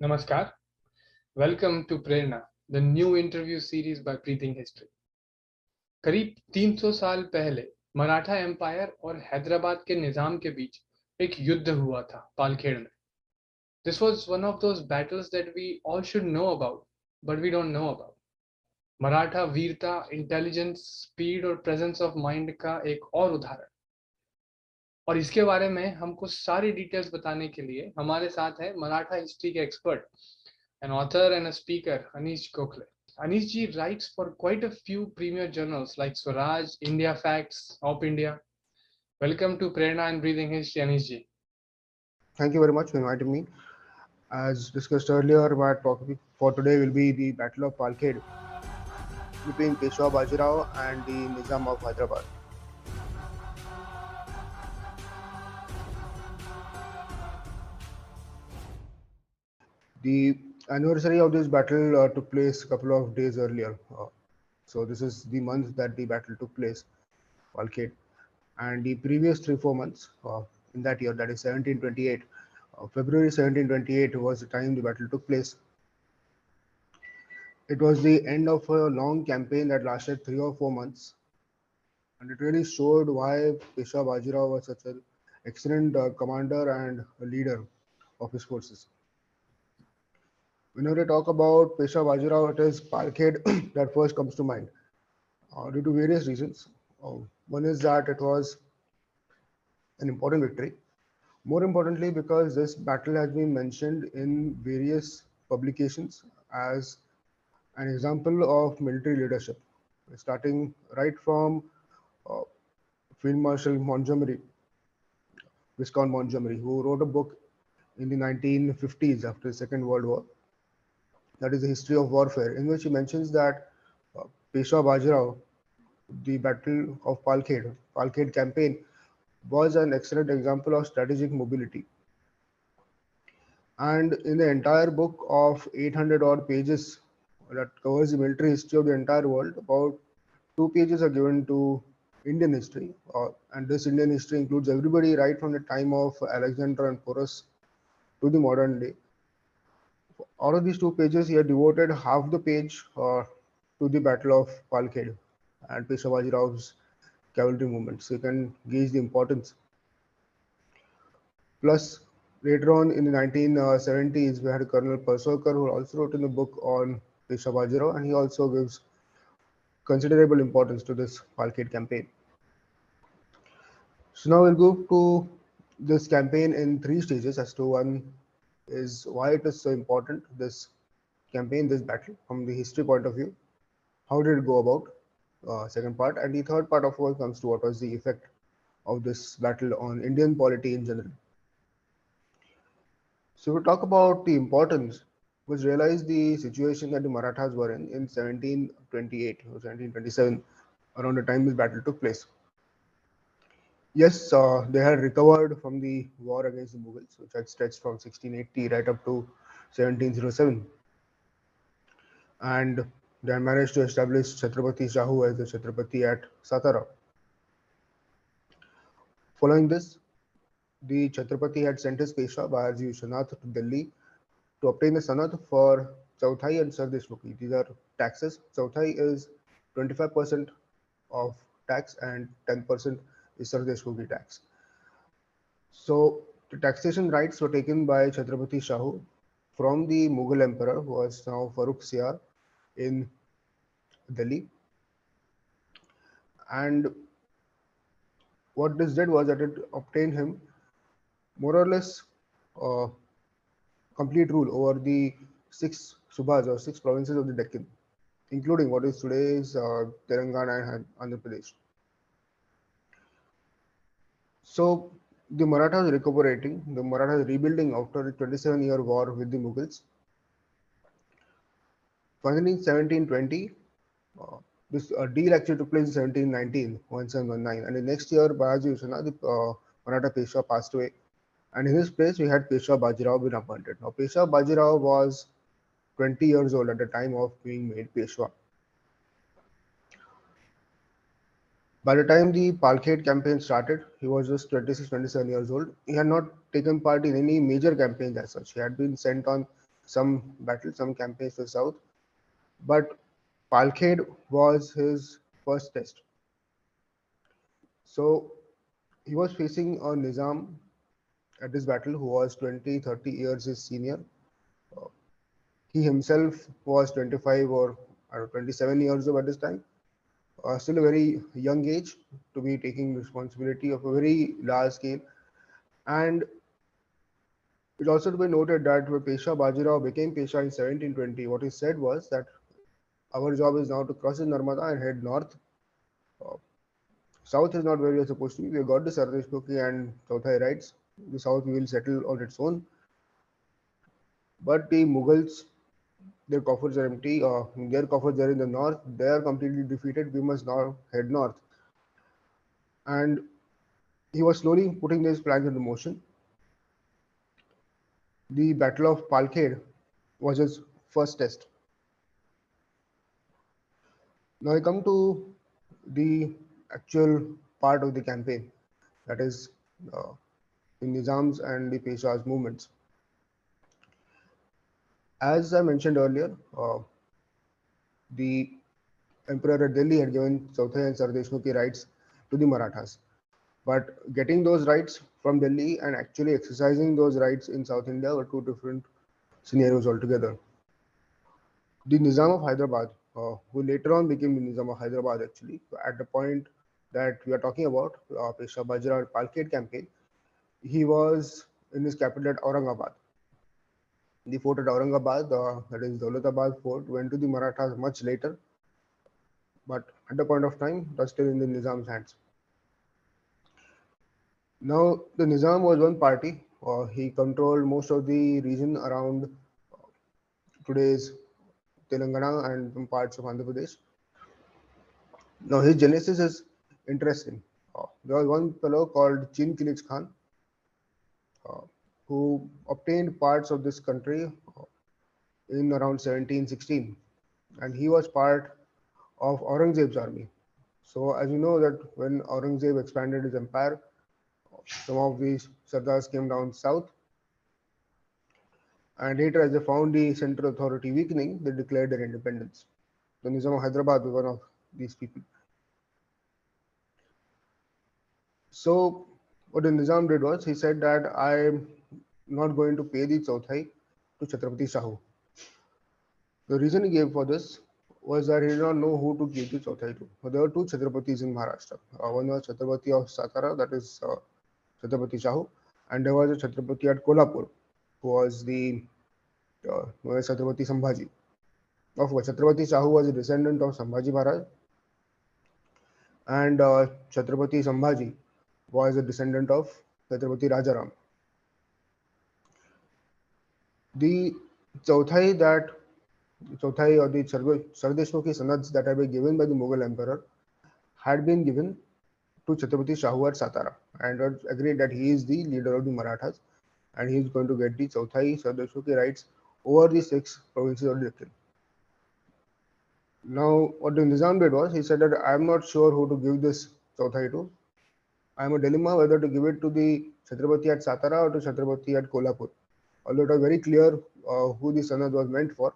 Namaskar. Welcome to Prerna, the new interview series by Breathing History. करीब 300 साल पहले Maratha empire और हैदराबाद के निजाम के बीच एक युद्ध हुआ था पालखेड़ में. This was one of those battles that we all should know about, but we don't know about. Maratha वीरता, इंटेलिजेंस, स्पीड और प्रेजेंस ऑफ माइंड का एक और उदाहरण. और इसके बारे में हमको सारी डिटेल्स बताने के लिए हमारे साथ है मराठा हिस्ट्री के expert, an author and a speaker, Anish Gokhale. Anish ji writes for quite a few premier journals like Swaraj, India Facts, Op India. Welcome to Prerna and Breathing History, Anish ji. Thank you very much for inviting me. As discussed earlier, my topic for today will be the Battle of Palkhed between Peshwa Bajirao and the Nizam of Hyderabad. The anniversary of this battle took place a couple of days earlier. So this is the month that the battle took place, Palkhed. And the previous 3-4 months in that year, that is 1728, February 1728 was the time the battle took place. It was the end of a long campaign that lasted 3 or 4 months, and it really showed why Peshwa Bajirao was such an excellent commander and a leader of his forces. Whenever I talk about Peshwa Bajirao, it is Palkhed that first comes to mind due to various reasons. One is that it was an important victory. More importantly, because this battle has been mentioned in various publications as an example of military leadership, starting right from uh, Field Marshal Montgomery, Viscount Montgomery, who wrote a book in the 1950s after the Second World War, that is the history of warfare, in which he mentions that Peshwa Bajirao, the Battle of Palkhed campaign, was an excellent example of strategic mobility. And in the entire book of 800 odd pages that covers the military history of the entire world, about 2 pages are given to Indian history, and this Indian history includes everybody right from the time of Alexander and Porus to the modern day. Out of these 2 pages, he had devoted half the page to the Battle of Palkhed and Peshwa Bajirao's cavalry movement. So you can gauge the importance. Plus, later on in the 1970s, we had Colonel Persolkar, who also wrote in the book on Peshwa Bajirao, and he also gives considerable importance to this Palkhed campaign. So now we'll go to this campaign in 3 stages. As to one is why it is so important, this campaign, this battle, from the history point of view. How did it go about? Second part. And the third part of all comes to what was the effect of this battle on Indian polity in general. So we talk about the importance, was realize the situation that the Marathas were in 1728 or 1727, around the time this battle took place. Yes, they had recovered from the war against the Mughals, which had stretched from 1680 right up to 1707. And they had managed to establish Chhatrapati Shahu as the Chhatrapati at Satara. Following this, the Chhatrapati had sent his Peshwa Baharji Vishwanath to Delhi to obtain the sanat for Chauthai and Sardeshmukhi. These are taxes. Chauthai is 25% of tax and 10% is Sardeshmukhi tax. So the taxation rights were taken by Chhatrapati Shahu from the Mughal emperor, who was now Farrukh Siyar in Delhi. And what this did was that it obtained him more or less uh, complete rule over the 6 subhas or 6 provinces of the Deccan, including what is today's Telangana and Andhra Pradesh. So the Marathas recuperating, the Marathas rebuilding after the 27-year war with the Mughals. Finally, in 1720, uh, this deal actually took place in 1719, 1719, and the next year, Bahaji Vishwanath, the Maratha Peshwa, passed away, and in his place we had Peshwa Bajirao being appointed. Now, Peshwa Bajirao was 20 years old at the time of being made Peshwa. By the time the Palkhed campaign started, he was just 26, 27 years old. He had not taken part in any major campaigns as such. He had been sent on some battles, some campaigns to the south, but Palkhed was his first test. So he was facing a Nizam at this battle who was 20, 30 years his senior. Uh, He himself was 25 or 27 years old at this time, still a very young age to be taking responsibility of a very large scale. And it's also to be noted that when Pesha Bajirao became Pesha in 1720, what he said was that our job is now to cross the Narmada and head north. Uh, South is not where we are supposed to be. We have got the Sardeshmukhi and Chauthai rights. The south will settle on its own. But the Mughals, their coffers are empty. Their coffers are in the north. They are completely defeated. We must now head north. And he was slowly putting these plans into motion. The Battle of Palkhed was his first test. Now I come to the actual part of the campaign, that is uh, the Nizam's and the Peshaw's movements. As I mentioned earlier, the Emperor at Delhi had given Chauthai and Sardeshmukhi rights to the Marathas. But getting those rights from Delhi and actually exercising those rights in South India were two different scenarios altogether. The Nizam of Hyderabad, who later on became the Nizam of Hyderabad actually, at the point that we are talking about, Pesha Bajra Palkhed campaign, he was in his capital at Aurangabad. The fort at Aurangabad, that is Daulatabad fort, went to the Marathas much later, but at the point of time, it was still in the Nizam's hands. Now, the Nizam was one party. He controlled most of the region around today's Telangana and some parts of Andhra Pradesh. Now, his genesis is interesting. There was one fellow called Chin Kilich Khan uh, who obtained parts of this country in around 1716, and he was part of Aurangzeb's army. So, as you know, that when Aurangzeb expanded his empire, some of these Sardars came down south, and later, as they found the central authority weakening, they declared their independence. The Nizam of Hyderabad was one of these people. So, what the Nizam did was he said that I'm not going to pay the Chauthai to Chhatrapati Shahu. The reason he gave for this was that he did not know who to give the Chauthai to. So there were two Chhatrapatis in Maharashtra. One was Chhatrapati of Satara, that is Chhatrapati Shahu, and there was a Chhatrapati at Kolhapur, who was the Chhatrapati Sambhaji. Of course, Chhatrapati Shahu was a descendant of Sambhaji Maharaj, and Chhatrapati Sambhaji was a descendant of Chhatrapati Rajaram. The Chauthai that Chauthai or the Sardeshmukhi sanads that had been given by the Mughal emperor had been given to Chhatrapati Shahu at Satara, and it was agreed that he is the leader of the Marathas and he is going to get the Chauthai Sardeshmukhi rights over the 6 provinces of the Deccan. Now, what the Nizam did was he said that I am not sure who to give this Chauthai to. I am a dilemma whether to give it to the Chhatrapati at Satara or to Chhatrapati at Kolhapur. Although it was very clear who the sanad was meant for,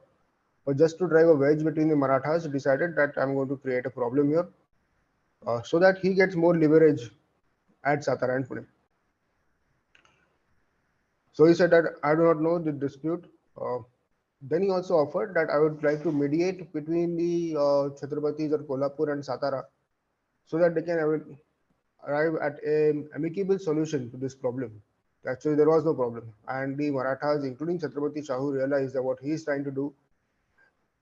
but just to drive a wedge between the Marathas, he decided that I am going to create a problem here so that he gets more leverage at Satara and Pune. So he said that I do not know the dispute. Uh, then he also offered that I would like to mediate between the Chhatrapatis or Kolhapur and Satara so that they can arrive at an amicable solution to this problem. Actually, there was no problem. And the Marathas, including Chhatrapati Shahu, realized that what he is trying to do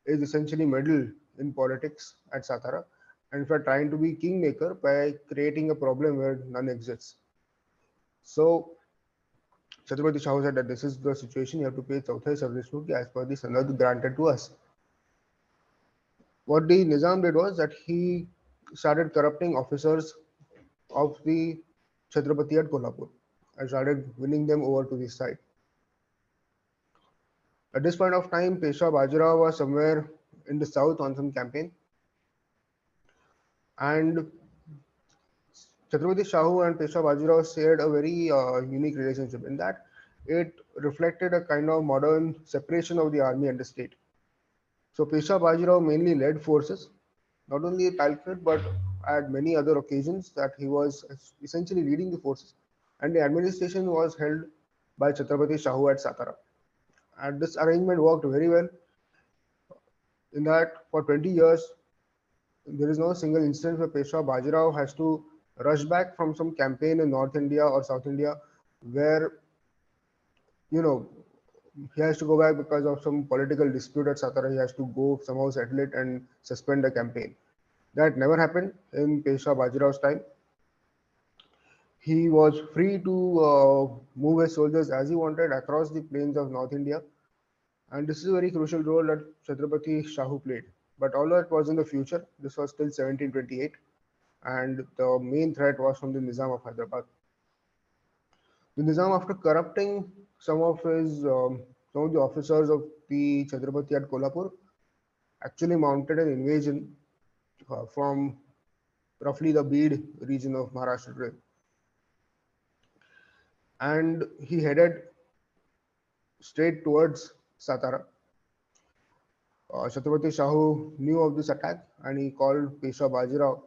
is essentially meddle in politics at Satara and if are trying to be kingmaker by creating a problem where none exists. So Chhatrapati Shahu said that this is the situation, you have to pay Chauthai Sardeshmukhi as per the sanad granted to us. What the Nizam did was that he started corrupting officers of the Chhatrapati at Kolhapur and started winning them over to his side. At this point of time, Pesha Bajirao was somewhere in the south on some campaign, and Chhatrapati Shahu and Pesha Bajirao shared a very unique relationship in that it reflected a kind of modern separation of the army and the state. So Peshwa Bajirao mainly led forces, not only at Palkhed but at many other occasions that he was essentially leading the forces, and the administration was held by Chhatrapati Shahu at Satara. And this arrangement worked very well in that for 20 years there is no single instance where Peshwa Bajirao has to rush back from some campaign in North India or South India where you know he has to go back because of some political dispute at Satara. He has to go somehow settle it and suspend the campaign. That never happened in Peshwa Bajirao's time. He was free to move his soldiers as he wanted across the plains of North India, and this is a very crucial role that Chhatrapati Shahu played. But although it was in the future, this was still 1728, and the main threat was from the Nizam of Hyderabad. The Nizam, after corrupting some of his some of the officers of the Chhatrapati at Kolhapur, actually mounted an invasion from roughly the Beed region of Maharashtra today, and he headed straight towards Satara. Chhatrapati Shahu knew of this attack and he called Peshwa Bajirao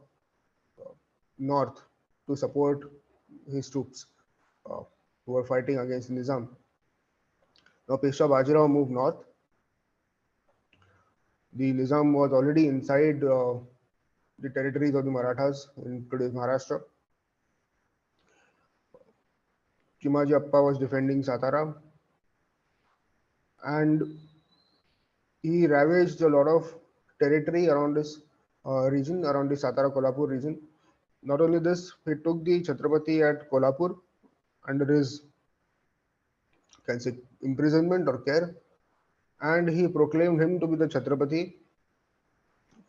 north to support his troops uh, who were fighting against Nizam. Now Peshwa Bajirao moved north. The Nizam was already inside the territories of the Marathas in today's Maharashtra. Chimaji Appa was defending Satara, and he ravaged a lot of territory around this region, around the Satara Kolhapur region. Not only this, he took the Chhatrapati at Kolhapur under his, can say, imprisonment or care, and he proclaimed him to be the Chhatrapati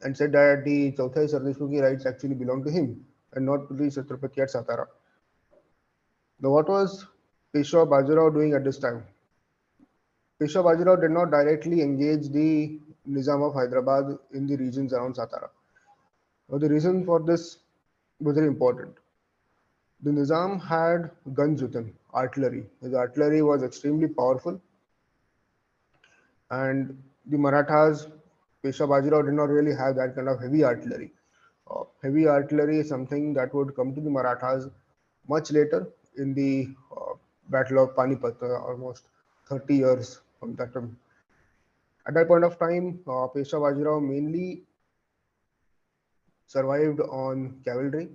and said that the Chauthai Sardeshmukhi rights actually belong to him and not to the Chhatrapati at Satara. Now, what was Peshwa Bajirao doing at this time? Peshwa Bajirao did not directly engage the Nizam of Hyderabad in the regions around Satara. Now, the reason for this was very important. The Nizam had guns with him, artillery. His artillery was extremely powerful, and the Marathas, Peshwa Bajirao did not really have that kind of heavy artillery. Heavy artillery is something that would come to the Marathas much later in the Battle of Panipat, almost 30 years from that time. At that point of time, Peshwa Bajirao mainly survived on cavalry,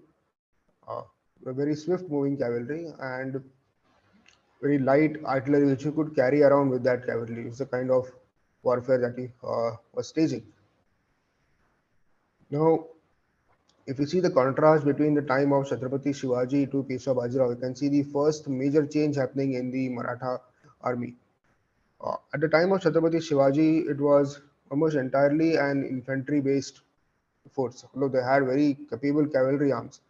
uh, a very swift moving cavalry, and very light artillery which he could carry around with that cavalry. It's the kind of warfare that he was staging. Now, if you see the contrast between the time of Chhatrapati Shivaji to Peshwa Bajirao, you can see the first major change happening in the Maratha army. At the time of Chhatrapati Shivaji, it was almost entirely an infantry-based force, although they had very capable cavalry arms.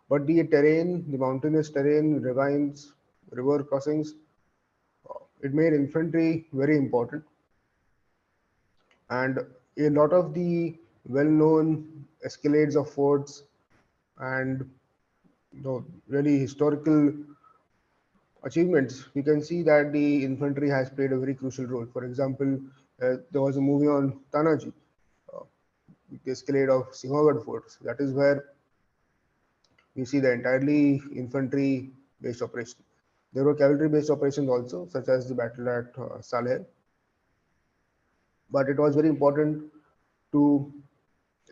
But the terrain, the mountainous terrain, ravines, river crossings, it made infantry very important. And a lot of the well-known escalades of forts and really historical achievements, we can see that the infantry has played a very crucial role. For example, there was a movie on Tanaji, uh, the escalade of Sinhagad forts. That is where we see the entirely infantry-based operation. There were cavalry-based operations also, such as the battle at Saleh. But it was very important to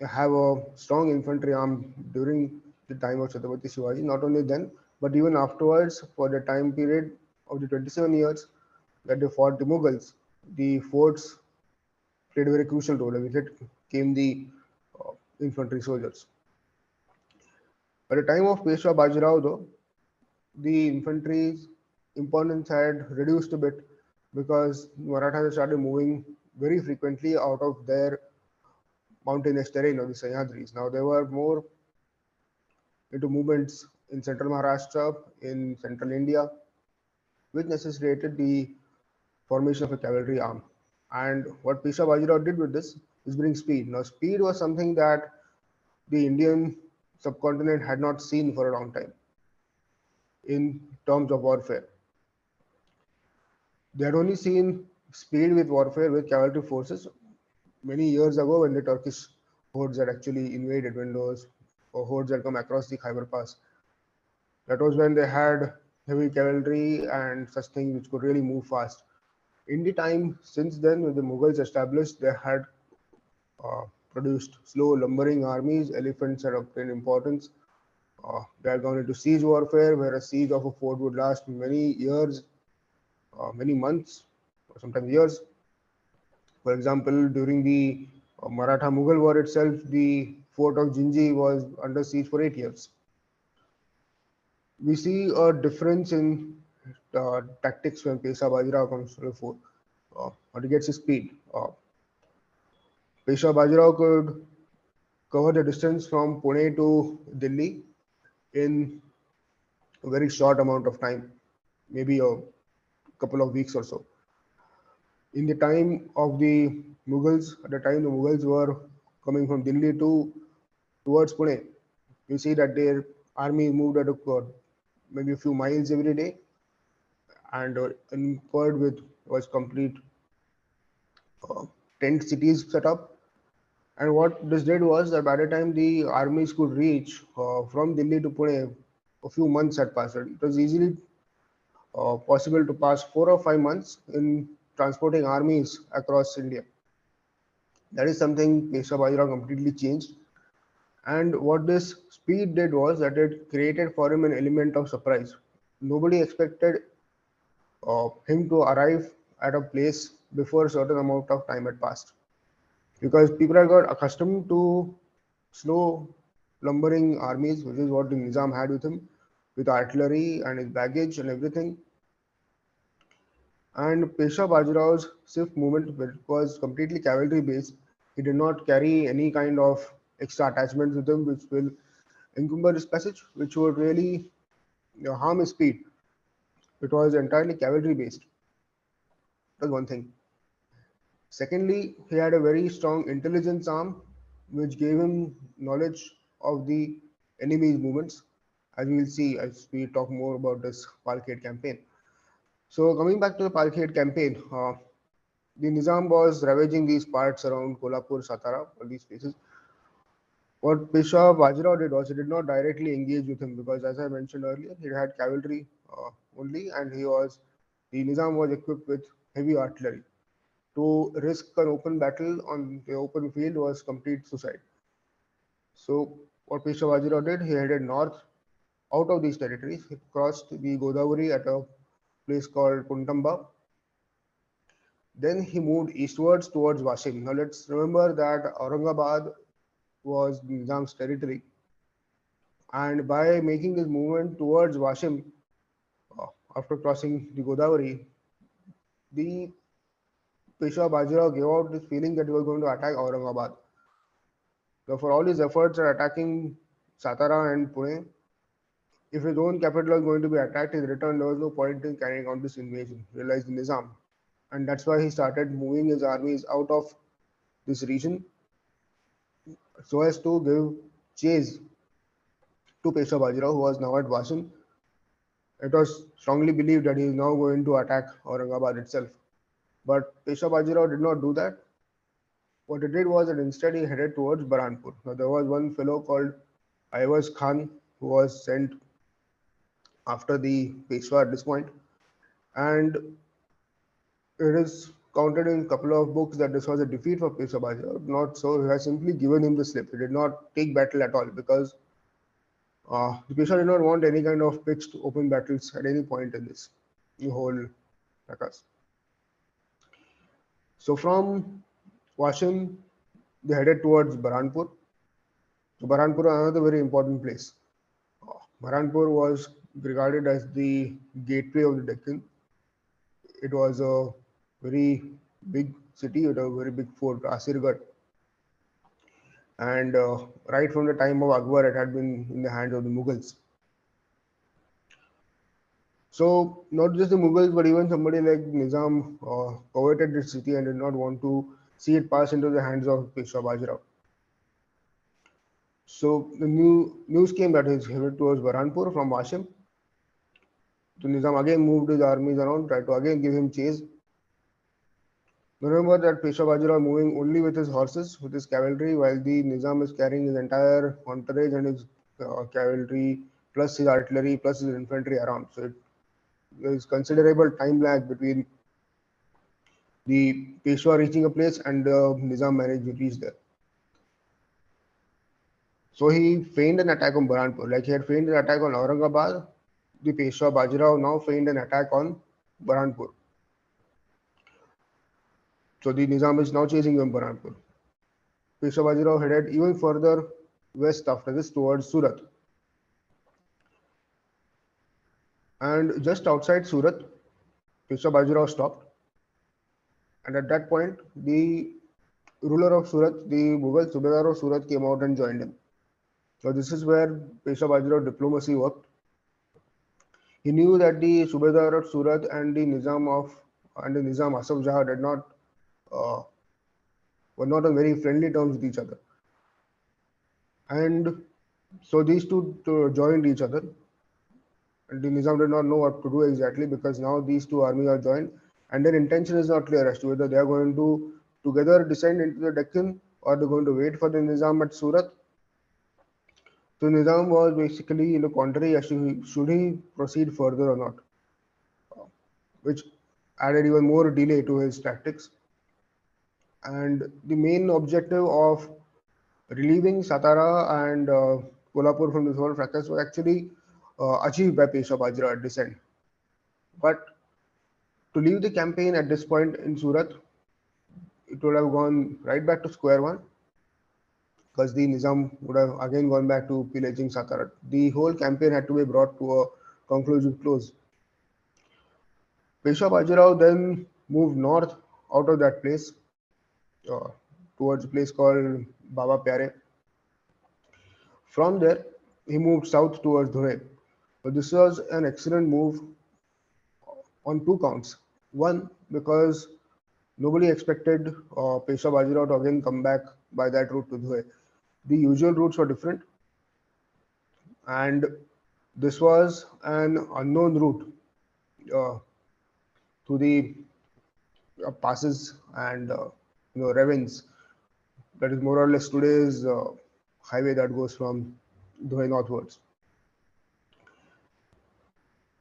have a strong infantry arm during the time of Chhatrapati Shivaji, not only then, but even afterwards, for the time period of the 27 years that they fought the Mughals, the forts played a very crucial role. With it came the infantry soldiers. At the time of Peshwa Bajirao, though, the infantry's importance had reduced a bit because Marathas started moving very frequently out of their mountainous terrain of the Sahyadris. Now they were more into movements in central Maharashtra, in central India, which necessitated the formation of a cavalry arm. And what Peshwa Bajirao did with this is bring speed. Now, speed was something that the Indian subcontinent had not seen for a long time in terms of warfare. They had only seen speed with warfare with cavalry forces many years ago when the Turkish hordes had actually invaded, when those hordes had come across the Khyber Pass. That was when they had heavy cavalry and such things which could really move fast. In the time since then, when the Mughals established, they had uh, produced slow lumbering armies. Elephants had obtained importance. They had gone into siege warfare, where a siege of a fort would last many years, many months, or sometimes years. For example, during the Maratha Mughal War itself, the fort of Jinji was under siege for 8 years. We see a difference in tactics when Pesa Bajirao comes to the fore, or to get his speed. Pesa Bajirao could cover the distance from Pune to Delhi in a very short amount of time, maybe a couple of weeks or so. In the time of the Mughals, at the time the Mughals were coming from Delhi to towards Pune, you see that their army moved at maybe a few miles every day, and inferred with was complete uh, tent cities set up. And what this did was that by the time the armies could reach from Delhi to Pune, a few months had passed. It was easily possible to pass 4 or 5 months in transporting armies across India. That is something Peshwa Bajirao completely changed. And what this speed did was that it created for him an element of surprise. Nobody expected him to arrive at a place before a certain amount of time had passed, because people had got accustomed to slow lumbering armies, which is what the Nizam had with him, with artillery and his baggage and everything. And Peshwa Bajirao's swift movement, which was completely cavalry based, he did not carry any kind of extra attachments with him, which will encumber his passage, which would really harm his speed. It was entirely cavalry based. That was one thing. Secondly, he had a very strong intelligence arm, which gave him knowledge of the enemy's movements, as we will see as we talk more about this Palkhed campaign. So, coming back to the Palkhed campaign, the Nizam was ravaging these parts around Kolhapur, Satara, all these places. What Peshwa Bajirao did was he did not directly engage with him, because, as I mentioned earlier, he had cavalry only, and the Nizam was equipped with heavy artillery. To risk an open battle on the open field was complete suicide. So what Peshwa Bajirao did, he headed north out of these territories. He crossed the Godavari at a place called Kuntamba. Then he moved eastwards towards Wasim. Now let's remember that Aurangabad was Nizam's territory, and by making this movement towards Wasim, uh, after crossing the Godavari, the Peshwa Bajirao gave out this feeling that he was going to attack Aurangabad. So for all his efforts at attacking Satara and Pune, if his own capital was going to be attacked in return, there was no point in carrying out this invasion, realized Nizam. And that's why he started moving his armies out of this region so as to give chase to Peshwa Bajirao, who was now at Wasim. It was strongly believed that he is now going to attack Aurangabad itself. But Peshwa Bajirao did not do that. What he did was that instead he headed towards Baranpur. Now there was one fellow called Ivaz Khan who was sent after the Peshwa at this point, and it is counted in a couple of books that this was a defeat for Peshwa Bajirao. Not so, he has simply given him the slip. He did not take battle at all, because the Peshwa did not want any kind of pitched open battles at any point in this the whole fracas. So from Washim, they headed towards Baranpur. So Baranpur is another very important place. Baranpur was regarded as the gateway of the Deccan. It was a very big city with a very big fort, Asirgarh. And right from the time of Akbar, it had been in the hands of the Mughals. So not just the Mughals, but even somebody like Nizam coveted this city and did not want to see it pass into the hands of Peshwa Bajirao. So the news came that he is headed towards Baranpur from Washim. So Nizam again moved his armies around, tried to again give him chase. Remember that Peshwa Bajirao moving only with his horses, with his cavalry, while the Nizam is carrying his entire entourage and his cavalry, plus his artillery, plus his infantry around. So there is considerable time lag between the Peshwa reaching a place and the Nizam managed to reach there. So he feigned an attack on Burhanpur. Like he had feigned an attack on Aurangabad, the Peshwa Bajirao now feigned an attack on Burhanpur. So the Nizam is now chasing him Burhanpur. Peshwa Bajirao headed even further west after this towards Surat. And just outside Surat, Peshwa Bajirao stopped. And at that point, the ruler of Surat, the Mughal Subedar of Surat, came out and joined him. So this is where Peshwa Bajirao diplomacy worked. He knew that the Subedar of Surat and the Nizam Asaf Jah did not uh, were not on very friendly terms with each other, and so these two joined each other. And the Nizam did not know what to do exactly because now these two armies are joined, and their intention is not clear as to whether they are going to together descend into the Deccan or they're going to wait for the Nizam at Surat. So Nizam was basically in the contrary as to should he proceed further or not, which added even more delay to his tactics. And the main objective of relieving Satara and Kolhapur from this whole fracas was actually achieved by Peshwa Bajirao at this end. But to leave the campaign at this point in Surat, it would have gone right back to square one because the Nizam would have again gone back to pillaging Satara. The whole campaign had to be brought to a conclusive close. Peshwa Bajirao then moved north out of that place uh, towards a place called Baba Pyare. From there, he moved south towards Dhule. But this was an excellent move on two counts. One, because nobody expected Peshwa Bajirao to again come back by that route to Dhule. The usual routes were different, and this was an unknown route uh, to the passes and ravines. That is more or less today's highway that goes from Dhule northwards.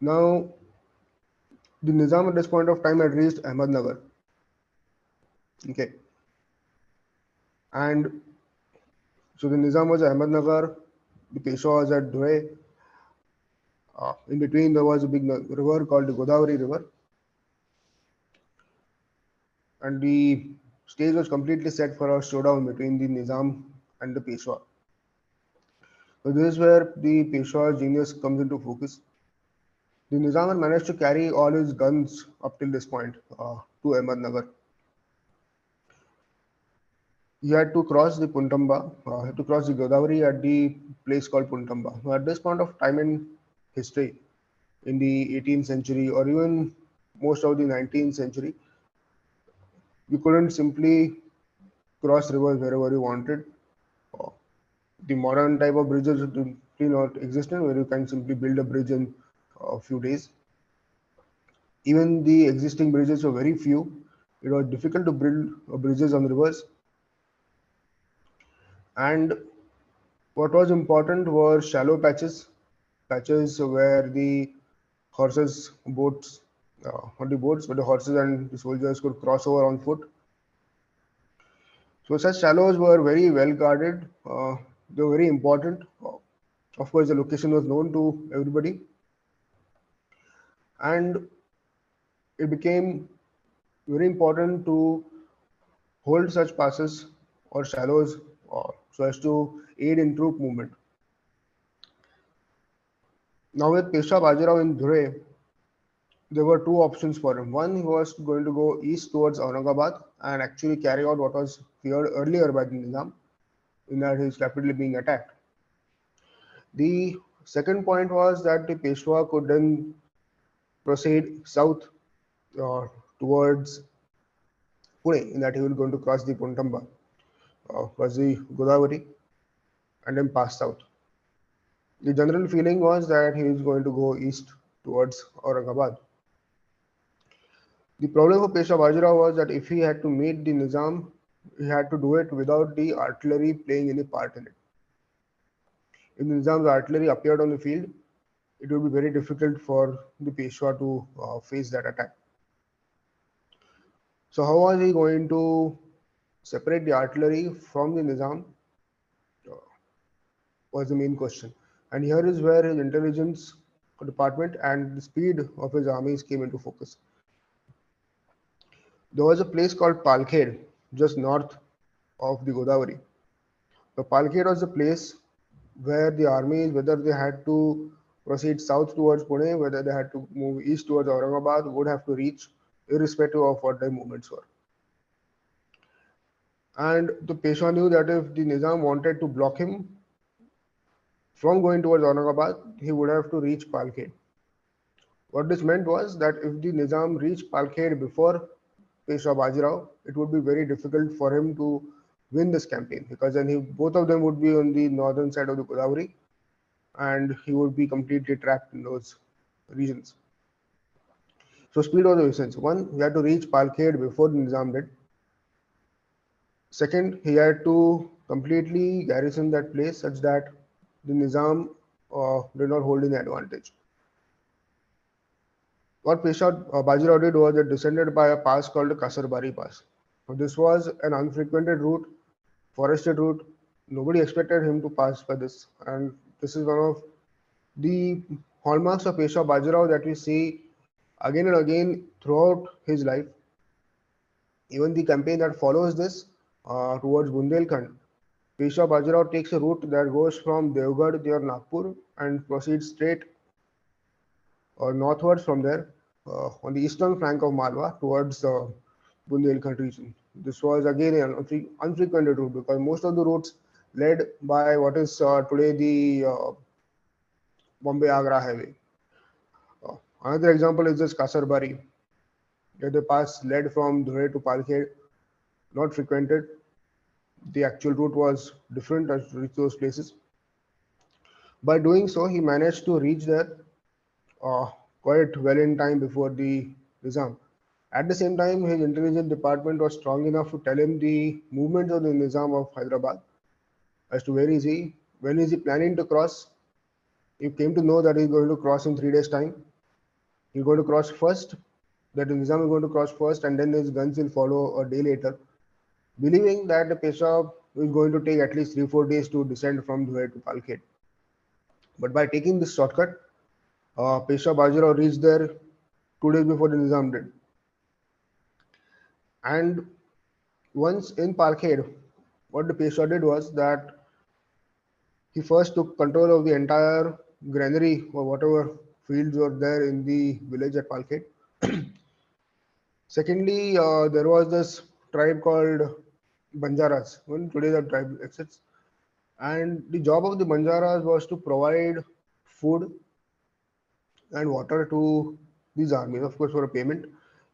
Now, the Nizam at this point of time had reached Ahmednagar. Okay, and so the Nizam was at Ahmednagar, the Peshwa was at Dhule. In between, there was a big river called the Godavari River, and the stage was completely set for a showdown between the Nizam and the Peshwa. So this is where the Peshwa's genius comes into focus. The Nizam had managed to carry all his guns up till this point to Ahmednagar. He had to cross the Puntamba, had to cross the Godavari at the place called Puntamba. Now, at this point of time in history, in the 18th century or even most of the 19th century, you couldn't simply cross rivers wherever you wanted. Uh, The modern type of bridges simply not existent where you can simply build a bridge in a few days. Even the existing bridges were very few. It was difficult to build bridges on rivers. And what was important were shallow patches, patches where the horses, boats, not the boats, but the horses and the soldiers could cross over on foot. So such shallows were very well guarded. They were very important. Of course, the location was known to everybody, and it became very important to hold such passes or shallows so as to aid in troop movement. Now with Peshwa Bajirao in Dhule, there were two options for him. One, he was going to go east towards Aurangabad and actually carry out what was feared earlier by the Nizam, in that his capital being attacked. The second point was that the Peshwa could then proceed south towards Pune, in that he was going to cross the Puntamba, cross the Godavari, and then pass south. The general feeling was that he is going to go east towards Aurangabad. The problem for Peshwa Bajirao was that if he had to meet the Nizam, he had to do it without the artillery playing any part in it. If the Nizam's artillery appeared on the field, it would be very difficult for the Peshwa to face that attack. So how was he going to separate the artillery from the Nizam uh, was the main question. And here is where his intelligence department and the speed of his armies came into focus. There was a place called Palkhed, just north of the Godavari. The Palkhed was the place where the armies, whether they had to proceed south towards Pune, whether they had to move east towards Aurangabad, would have to reach, irrespective of what their movements were. And the Peshwa knew that if the Nizam wanted to block him from going towards Aurangabad, he would have to reach Palkhed. What this meant was that if the Nizam reached Palkhed before Peshwa Bajirao, it would be very difficult for him to win this campaign because then both of them would be on the northern side of the Godavari and he would be completely trapped in those regions. So speed was the essence. One, he had to reach Palkhed before the Nizam did. Second, he had to completely garrison that place such that the Nizam did not hold any advantage. What Peshwa Bajirao did was it descended by a pass called the Kasarbari Pass. Now, this was an unfrequented route, forested route. Nobody expected him to pass by this, and this is one of the hallmarks of Peshwa Bajirao that we see again and again throughout his life. Even the campaign that follows this towards Bundelkhand, Peshwa Bajirao takes a route that goes from Devgarh near Nagpur and proceeds straight northwards from there on the eastern flank of Malwa towards the Bundelkhand region. This was again an unfrequented route because most of the routes led by what is today the Bombay-Agra highway. Another example is this Kasarbari, where the pass led from Dhule to Palkhed, not frequented. The actual route was different to reach those places. By doing so, he managed to reach there uh, quite well in time before the Nizam. At the same time, his intelligence department was strong enough to tell him the movements of the Nizam of Hyderabad as to where is he, when is he planning to cross. He came to know that he's going to cross in 3 days' time. He's going to cross first, that the Nizam is going to cross first, and then his guns will follow a day later, believing that the Peshwa is going to take at least 3-4 days to descend from Dhule to Palkhed. But by taking this shortcut, Peshwa Bajirao reached there 2 days before the Nizam did. And once in Palkhed, what the Peshwa did was that he first took control of the entire granary or whatever fields were there in the village at Palkhed. Secondly, there was this tribe called Banjaras. Well, today the tribe exists. And the job of the Banjaras was to provide food and water to these armies, of course, for a payment.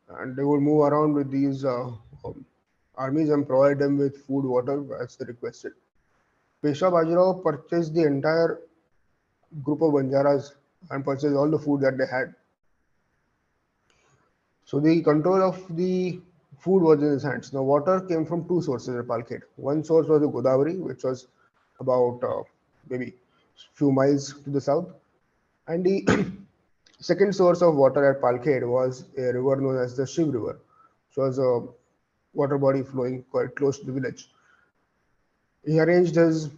And they would move around with these armies and provide them with food, water as they requested. Peshwa Bajirao purchased the entire group of Banjaras and purchased all the food that they had. So the control of the food was in his hands. Now water came from two sources at Palkhed. One source was the Godavari, which was about maybe few miles to the south, and the second source of water at Palkhed was a river known as the Shiv River, which was a water body flowing quite close to the village. He arranged his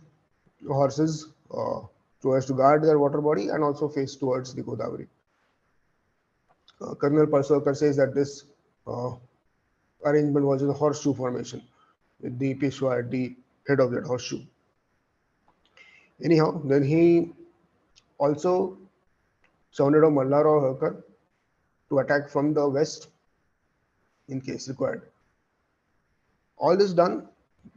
horses so as to guard their water body and also face towards the Godavari. Colonel Parsorkar says that this uh, arrangement was in a horseshoe formation with the Peshwa at the head of that horseshoe. Anyhow, then he also sounded of Mallarao Holkar to attack from the west in case required. All this done,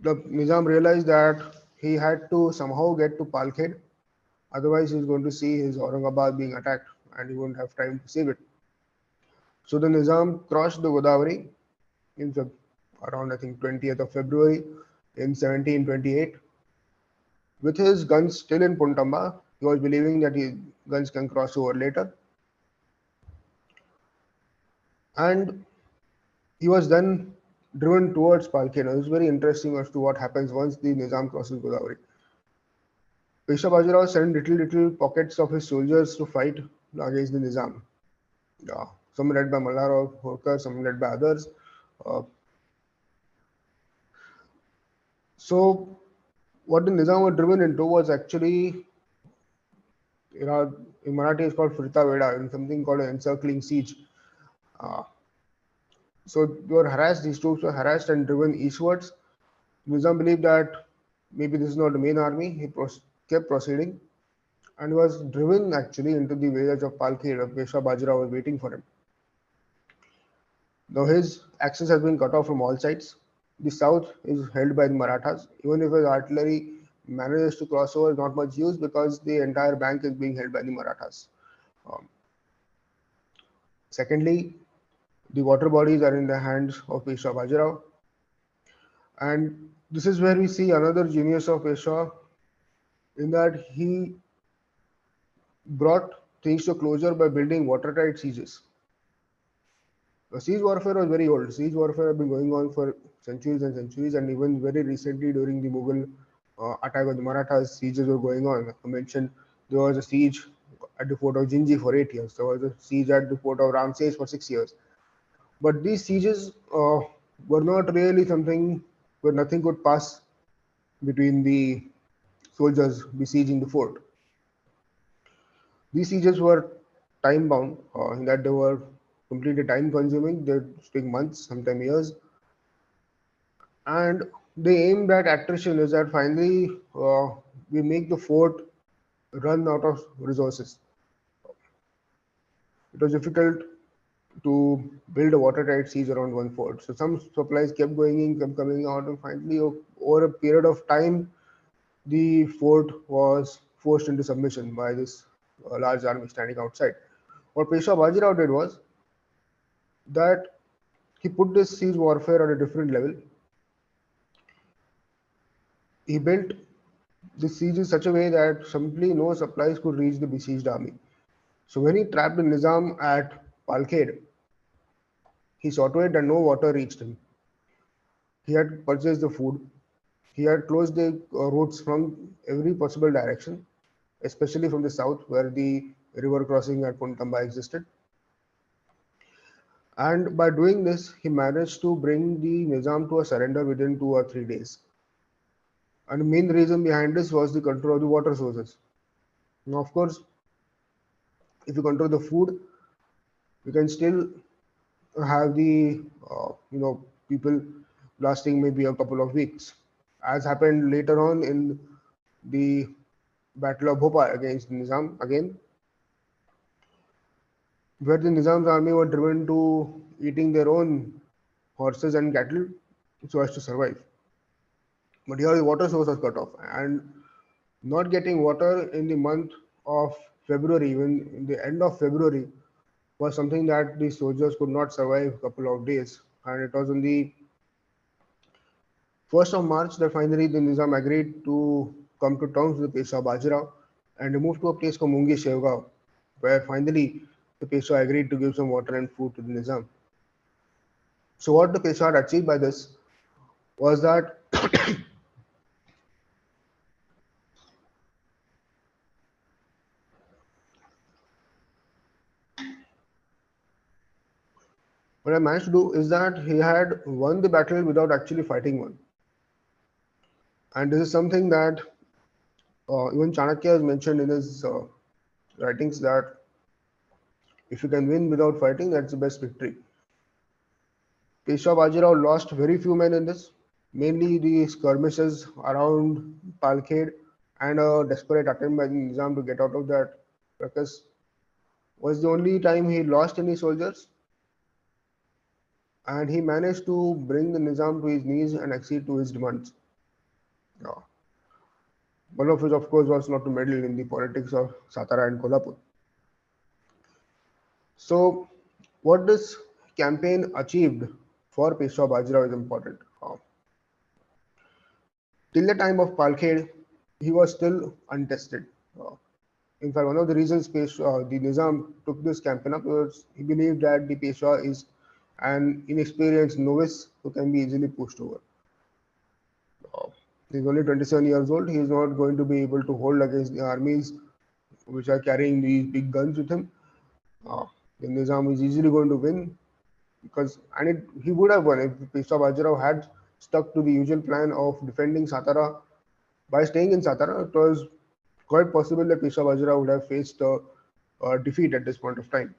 the Nizam realized that he had to somehow get to Palkhed, otherwise he's going to see his Aurangabad being attacked and he won't have time to save it. So the Nizam crossed the Godavari in around I think 20th of February in 1728. With his guns still in Puntamba, he was believing that his guns can cross over later. And He was then driven towards Palkhed. Now, it's very interesting as to what happens once the Nizam crosses Godavari. Peshwa Bajirao sent little pockets of his soldiers to fight against the Nizam. Some led by Mallar or Holkar, some led by others. Uh, so, what the Nizam were driven into was actually, you know, in Marathi it's called Firta Veda, in something called an encircling siege. Uh, so they were harassed, these troops were harassed and driven eastwards. Nizam believed that maybe this is not the main army. He kept proceeding and was driven actually into the village of Palkhed, where Peshwa Bajirao was waiting for him. Now his access has been cut off from all sides. The south is held by the Marathas. Even if his artillery manages to cross over, not much use because the entire bank is being held by the Marathas. Um, Secondly, the water bodies are in the hands of Peshwa Bajirao. And this is where we see another genius of Peshwa in that he brought things to closure by building watertight sieges. Siege warfare was very old. Siege warfare had been going on for centuries and centuries, and even very recently during the Mughal attack on the Marathas, sieges were going on. I mentioned there was a siege at the fort of Jinji for 8 years. There was a siege at the fort of Ramses for 6 years. But these sieges were not really something where nothing could pass between the soldiers besieging the fort. These sieges were time bound in that they were completely time consuming. They take months, sometimes years, and they aimed at attrition is that finally we make the fort run out of resources. It was difficult to build a watertight siege around one fort. So some supplies kept going in, kept coming out, and finally, over a period of time, the fort was forced into submission by this large army standing outside. What Peshwa Bajirao did was that he put this siege warfare on a different level. He built the siege in such a way that simply no supplies could reach the besieged army. So when he trapped the Nizam at Palkhed, he saw to it that no water reached him. He had purchased the food. He had closed the routes from every possible direction, especially from the south where the river crossing at Puntamba existed. And by doing this, he managed to bring the Nizam to a surrender within 2 or 3 days. And the main reason behind this was the control of the water sources. Now, of course, if you control the food, you can still have the people lasting maybe a couple of weeks, as happened later on in the Battle of Bhopal against Nizam again, where the Nizam's army were driven to eating their own horses and cattle so as to survive. But here the water source was cut off, and not getting water in the month of February, even in the end of February, was something that the soldiers could not survive a couple of days. And it was on the 1st of March that finally the Nizam agreed to come to terms with Peshwa Bajirao and move to a place called Mungi Shevgaon, where finally the Peshwa agreed to give some water and food to the Nizam. So what the Peshwa had achieved by this was that what I managed to do is that he had won the battle without actually fighting one. And this is something that even Chanakya has mentioned in his writings that if you can win without fighting, that's the best victory. Peshwa Bajirao lost very few men in this, mainly the skirmishes around Palkhed and a desperate attempt by the Nizam to get out of that ruckus was the only time he lost any soldiers, and he managed to bring the Nizam to his knees and accede to his demands. Uh, One of which, of course, was not to meddle in the politics of Satara and Kolhapur. So, what this campaign achieved for Peshwa Bajirao is important. Till the time of Palkhed, he was still untested. Uh, in fact, one of the reasons the Nizam took this campaign up was he believed that the Peshwa is an inexperienced novice who can be easily pushed over. Uh, he's only 27 years old. He is not going to be able to hold against the armies which are carrying these big guns with him. Uh, the Nizam is easily going to win because, and he would have won if Peshwa Bajirao had stuck to the usual plan of defending Satara. By staying in Satara, it was quite possible that Peshwa Bajirao would have faced a defeat at this point of time.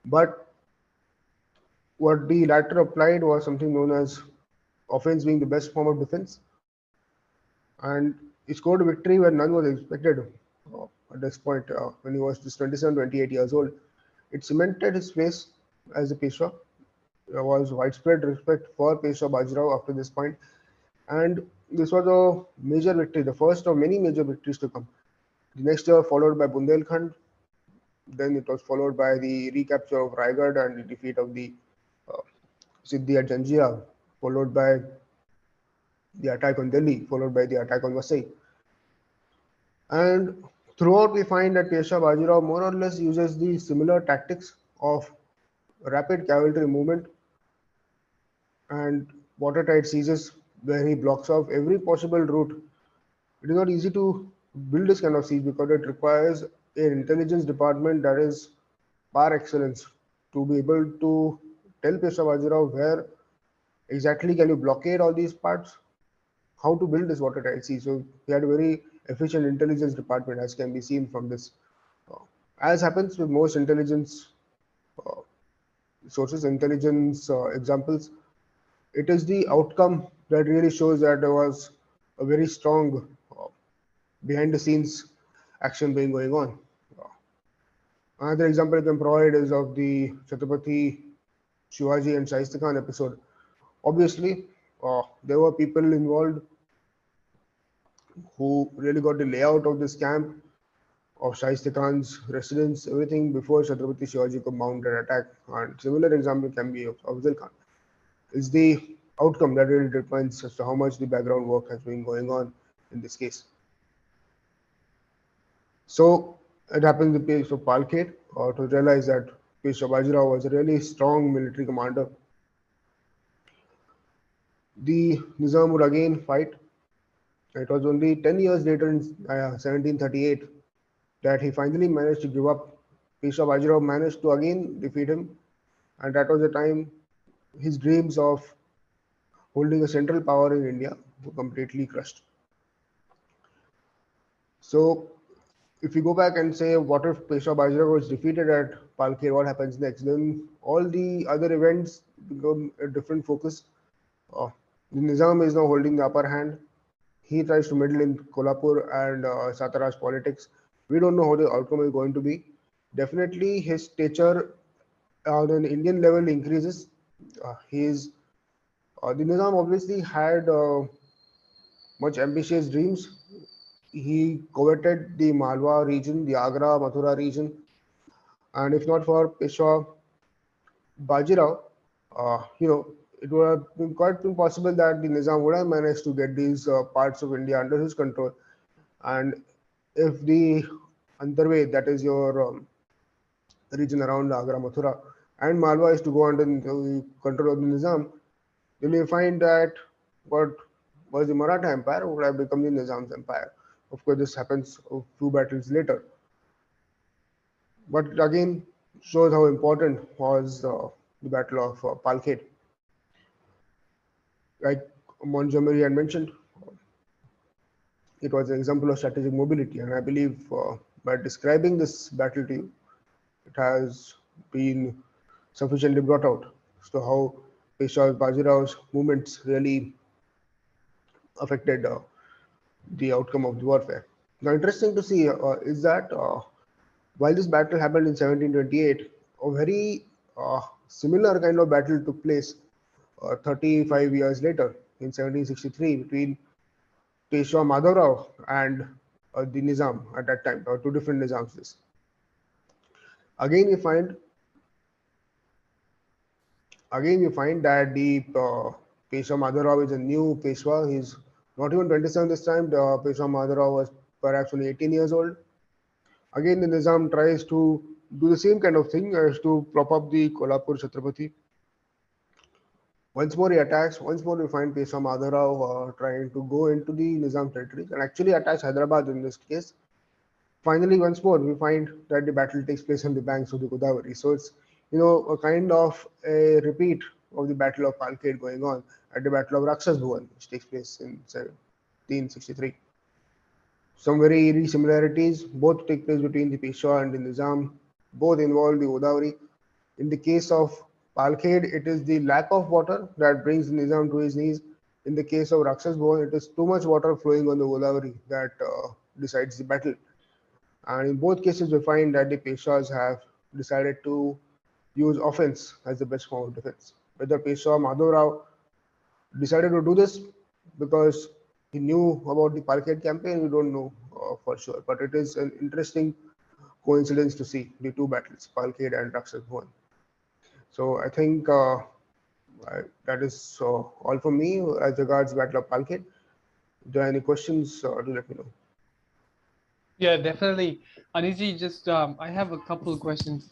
But what the latter applied was something known as offense being the best form of defense, and he scored a victory where none was expected at this point when he was just 27, 28 years old. It cemented his place as a Peshwa. There was widespread respect for Peshwa Bajirao after this point, and this was a major victory, the first of many major victories to come. The next year, followed by Bundelkhand, then it was followed by the recapture of Raigad and the defeat of the uh, Siddhi at Janjia, followed by the attack on Delhi, followed by the attack on Vasai. And throughout, we find that Peshwa Bajirao more or less uses the similar tactics of rapid cavalry movement and watertight sieges where he blocks off every possible route. It is not easy to build this kind of siege because it requires an intelligence department that is par excellence to be able to tell Peshwa Bajirao where exactly can you blockade all these parts, how to build this watertight siege. So he had a very efficient intelligence department, as can be seen from this. Uh, as happens with most intelligence uh, sources, intelligence examples, it is the outcome that really shows that there was a very strong behind the scenes action being going on. Another example I can provide is of the Chhatrapati Shivaji and Shaista Khan episode. Obviously, there were people involved who really got the layout of this camp, of Shaista Khan's residence, everything before Chhatrapati Shivaji could mount an attack. And similar example can be of Afzal Khan. It's the outcome that really determines as to how much the background work has been going on in this case. So it happened in the case of Palkhed to realize that Peshwa Bajirao was a really strong military commander. The Nizam would again fight. It was only 10 years later in 1738 that he finally managed to give up. Peshwa Bajirao managed to again defeat him, and that was the time his dreams of holding a central power in India were completely crushed. So if you go back and say, what if Peshwa Bajirao was defeated at Palkhed, what happens next? Then all the other events become a different focus. Uh, the Nizam is now holding the upper hand. He tries to meddle in Kolhapur and Satara's politics. We don't know how the outcome is going to be. Definitely, his stature on an Indian level increases. The Nizam obviously had much ambitious dreams. He coveted the Malwa region, the Agra, Mathura region, and if not for Peshwa Bajirao, it would have been quite impossible that the Nizam would have managed to get these parts of India under his control. And if the Antarve, that is your region around Agra, Mathura, and Malwa is to go under the control of the Nizam, then you find that what was the Maratha Empire would have become the Nizam's empire. Of course, this happens a few battles later. But again, shows how important was the Battle of Palkhed. Like Montgomery had mentioned, it was an example of strategic mobility, and I believe by describing this battle to you, it has been sufficiently brought out as to how Peshwa Bajirao's movements really affected the outcome of the warfare. Now, interesting to see is that while this battle happened in 1728, a very similar kind of battle took place 35 years later in 1763 between Peshwa Madhavrao and the Nizam at that time, or two different Nizams. This again we find that the Peshwa Madhavrao is a new Peshwa. He's not even 27 this time. The Peshwa Madhavrao was perhaps only 18 years old. Again, the Nizam tries to do the same kind of thing as to prop up the Kolhapur Chhatrapati. Once more he attacks, once more we find Peshwa Madhavrao trying to go into the Nizam territories and actually attacks Hyderabad in this case. Finally, once more, we find that the battle takes place on the banks of the Godavari. So it's, a kind of a repeat of the Battle of Palkhed going on at the Battle of Raksas Bhuvan, which takes place in 1763. Some very eerie similarities both take place between the Peshwa and the Nizam. Both involve the Godavari. In the case of Palkhed, it is the lack of water that brings the Nizam to his knees. In the case of Raksas Bhuvan, it is too much water flowing on the Godavari that decides the battle. And in both cases, we find that the Peshwas have decided to use offense as the best form of defense. Whether Peshwa Madhavrao decided to do this because he knew about the Palkhed campaign, we don't know for sure. But it is an interesting coincidence to see the two battles, Palkhed and Raksas Bhuvan. So I think that is all for me as regards Battle of Palkhed. If there are any questions, do let me know. Yeah, definitely. Aniji, just I have a couple of questions.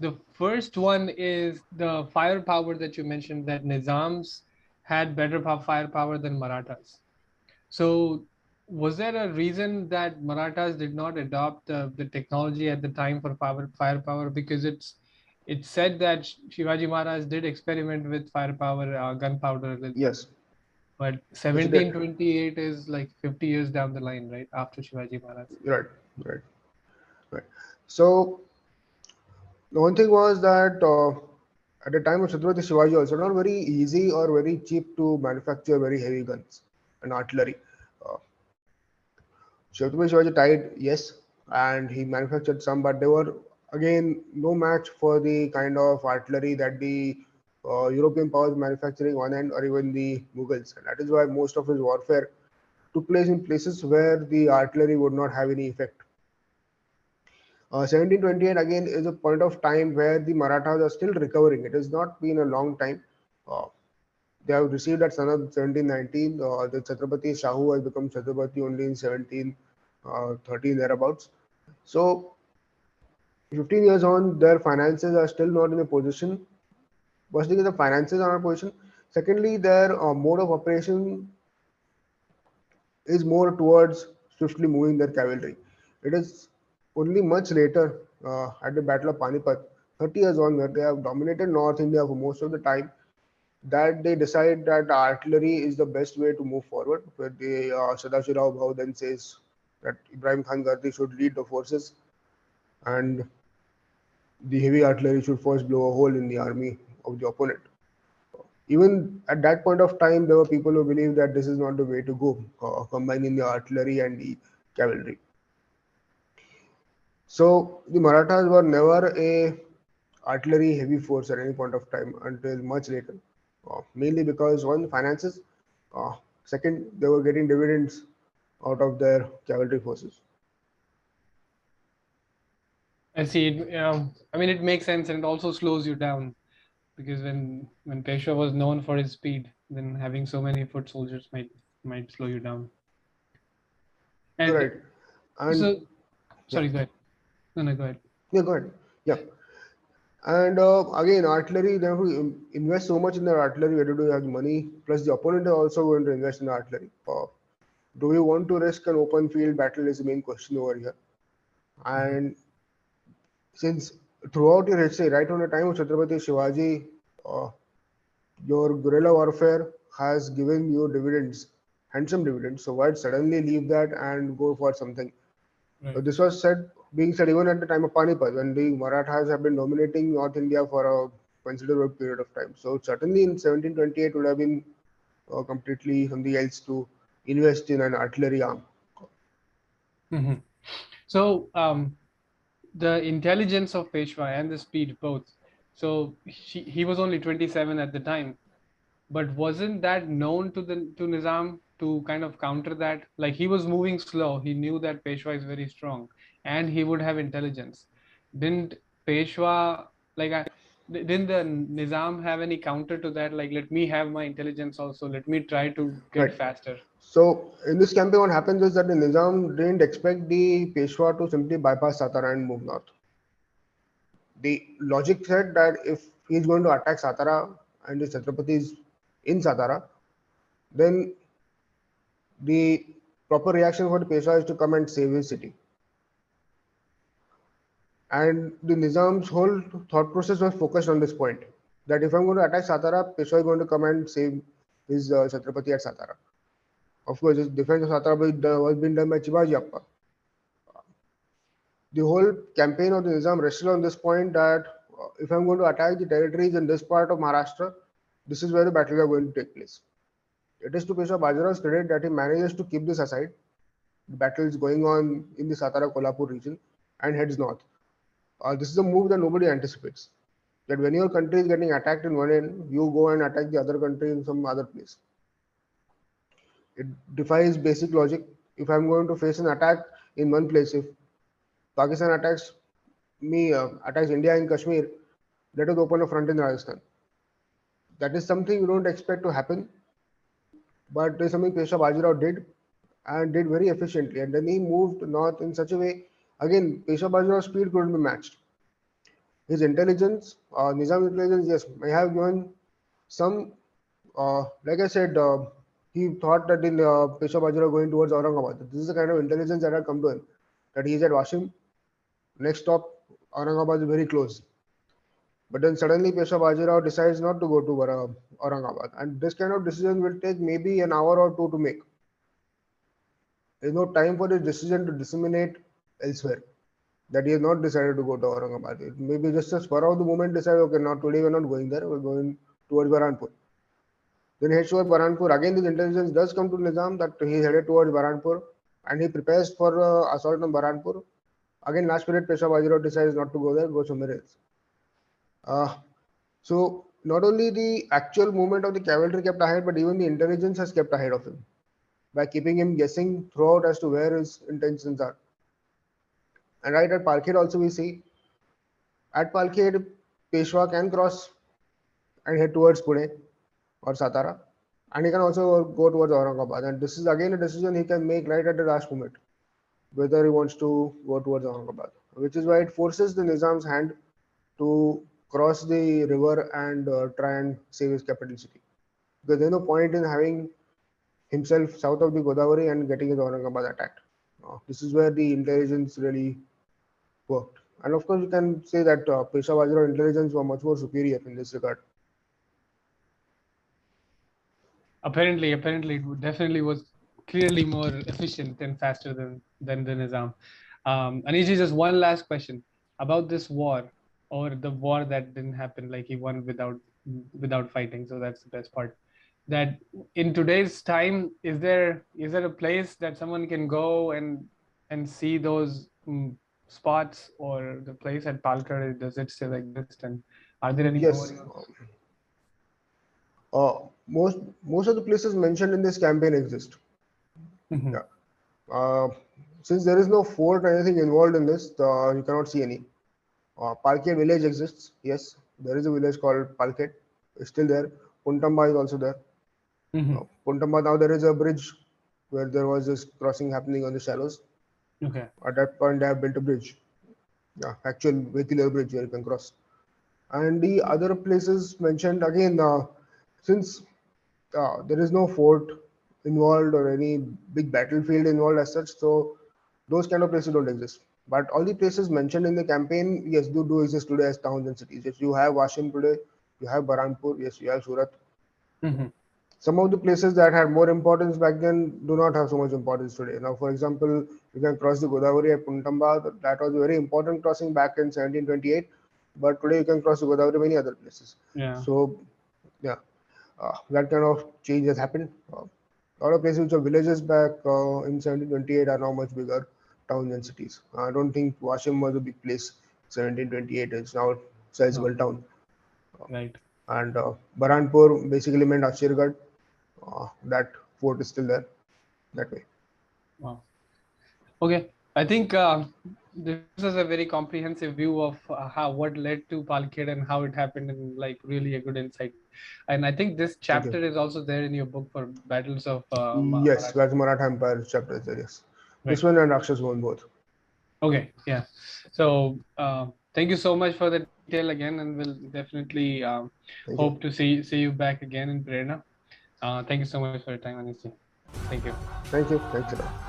The first one is the firepower that you mentioned, that Nizams had better firepower than Marathas. So was there a reason that Marathas did not adopt the technology at the time for firepower? Because it's said that Shivaji Maharaj did experiment with firepower, gunpowder a little bit. Yes. But Yes, it did. 1728 is like 50 years down the line, right? After Shivaji Maharaj. Right, right, right. So the one thing was that at the time of Chhatrapati Shivaji, also not very easy or very cheap to manufacture very heavy guns and artillery. Uh, Chhatrapati Shivaji tried, yes, and he manufactured some, but they were again no match for the kind of artillery that the European powers manufacturing on hand or even the Mughals. And that is why most of his warfare took place in places where the artillery would not have any effect. 1728 again is a point of time where the Marathas are still recovering. It has not been a long time. Uh, they have received at Sanad 1719. The Chhatrapati Shahu has become Chhatrapati only in 1713 thereabouts. So 15 years on, their finances are still not in a position. First thing is the finances are in a position. Secondly, their mode of operation is more towards swiftly moving their cavalry. It is only much later at the Battle of Panipat, 30 years on, where they have dominated North India for most of the time, that they decide that artillery is the best way to move forward. Where the Sadashirao Bhau then says that Ibrahim Khan Gardi should lead the forces and the heavy artillery should first blow a hole in the army of the opponent. Even at that point of time, there were people who believed that this is not the way to go, combining the artillery and the cavalry. So the Marathas were never a artillery heavy force at any point of time until much later, mainly because one, finances, second, they were getting dividends out of their cavalry forces. I see. I mean, it makes sense, and it also slows you down, because when Peshwa was known for his speed, then having so many foot soldiers might slow you down. And Right. And so, yeah, sorry, go ahead. No, go ahead. yeah, go ahead. Yeah. And again, artillery, they have to invest so much in their artillery, whether do you have money, plus the opponent is also going to invest in artillery. Do you want to risk an open field battle is the main question over here. And since throughout your history, right from the time of Chhatrapati Shivaji, uh, your guerrilla warfare has given you dividends, handsome dividends. So why suddenly leave that and go for something? So Right. this was being said even at the time of Panipat, when the Marathas have been dominating North India for a considerable period of time. So certainly in 1728 would have been completely something else to invest in an artillery arm. Mm-hmm. So, the intelligence of Peshwa and the speed both. So he was only 27 at the time, but wasn't that known to Nizam to kind of counter that? Like, he was moving slow. He knew that Peshwa is very strong, and he would have intelligence. Didn't Peshwa like? Didn't the Nizam have any counter to that? Like, let me have my intelligence also. Let me try to get Right. faster. So in this campaign, what happens is that the Nizam didn't expect the Peshwa to simply bypass Satara and move north. The logic said that if he's going to attack Satara and the Chhatrapati is in Satara, then the proper reaction for the Peshwa is to come and save his city. And the Nizam's whole thought process was focused on this point, that if I'm going to attack Satara, Peshwa is going to come and save his Chhatrapati at Satara. Of course, his defense of Satara was being done by Shivaji Appa. The whole campaign of the Nizam rested on this point that if I'm going to attack the territories in this part of Maharashtra, this is where the battles are going to take place. It is to Peshwa Bajirao's credit that he manages to keep this aside. The battle is going on in the Satara Kolhapur region and heads north. This is a move that nobody anticipates. That when your country is getting attacked in one end, you go and attack the other country in some other place. It defies basic logic. If I'm going to face an attack in one place, if Pakistan attacks attacks India in Kashmir, let us open a front in Rajasthan. That is something you don't expect to happen, but it is something Peshwa Bajirao did and did very efficiently. And then he moved north in such a way. Again, Peshwa Bajirao's speed couldn't be matched. His intelligence, Nizam intelligence, yes, may have given some, like I said, he thought that in Peshwa Bajirao going towards Aurangabad. This is the kind of intelligence that had come to him. That he is at Washim, next stop, Aurangabad is very close. But then suddenly Peshwa Bajirao decides not to go to Aurangabad. And this kind of decision will take maybe an hour or two to make. There is no time for this decision to disseminate elsewhere. That he has not decided to go to Aurangabad. It may be just a spur of the moment decide, okay, not today we're not going there, we're going towards Baranpur. Then he heads towards Baranpur. Again, this intelligence does come to Nizam that he is headed towards Baranpur and he prepares for assault on Baranpur. Again, last minute, Peshwa Bajirao decides not to go there, go somewhere else. So, not only the actual movement of the cavalry kept ahead, but even the intelligence has kept ahead of him by keeping him guessing throughout as to where his intentions are. And right at Palkhed also we see, at Palkhed, Peshwa can cross and head towards Pune or Satara, and he can also go towards Aurangabad. And this is again a decision he can make right at the last moment, whether he wants to go towards Aurangabad, which is why it forces the Nizam's hand to cross the river and try and save his capital city. Because there's no point in having himself south of the Godavari and getting his Aurangabad attacked. This is where the intelligence really worked. And of course, you can say that Peshwa Bajirao intelligence were much more superior in this regard. Apparently, it definitely was clearly more efficient and faster than the Nizam. Anish, just one last question about this war, or the war that didn't happen, like he won without fighting. So that's the best part. That in today's time, is there a place that someone can go and see those spots, or the place at Palkhed, does it still exist, and are there any Yes. Most of the places mentioned in this campaign exist. Mm-hmm. Yeah. Since there is no fort or anything involved in this, you cannot see any. Palkhed village exists. Yes, there is a village called Palkhed. It's still there. Puntamba is also there. Mm-hmm. Puntamba, now there is a bridge where there was this crossing happening on the shallows. Okay. At that point, they have built a bridge. Yeah, actual vehicular bridge where you can cross. And the other places mentioned again, since there is no fort involved or any big battlefield involved as such, so those kind of places don't exist. But all the places mentioned in the campaign, yes, do exist today as towns and cities. Yes, you have Washim today, you have Baranpur, yes, you have Surat. Mm-hmm. Some of the places that had more importance back then do not have so much importance today. Now, for example, you can cross the Godavari at Puntamba. That was a very important crossing back in 1728. But today you can cross the Godavari many other places. Yeah. So, yeah, that kind of change has happened. A lot of places which are villages back in 1728 are now much bigger towns and cities. I don't think Washim was a big place. 1728 is now a sizable town. Right. And Baranpur basically meant Ashirgarh. That fort is still there that way. Wow. Okay, I think this is a very comprehensive view of what led to Palkhed and how it happened, and like really a good insight. And I think this chapter is also there in your book for battles of yes, that's Maratha Empire chapter is there. Yes, right. Vishwan and Rakshas won both. Okay, yeah. So Thank you so much for the detail again, and we'll definitely Thank you. hope to see you back again in Prerna. Thank you so much for your time, Anisi. Thank you. Thank you. Thanks a lot.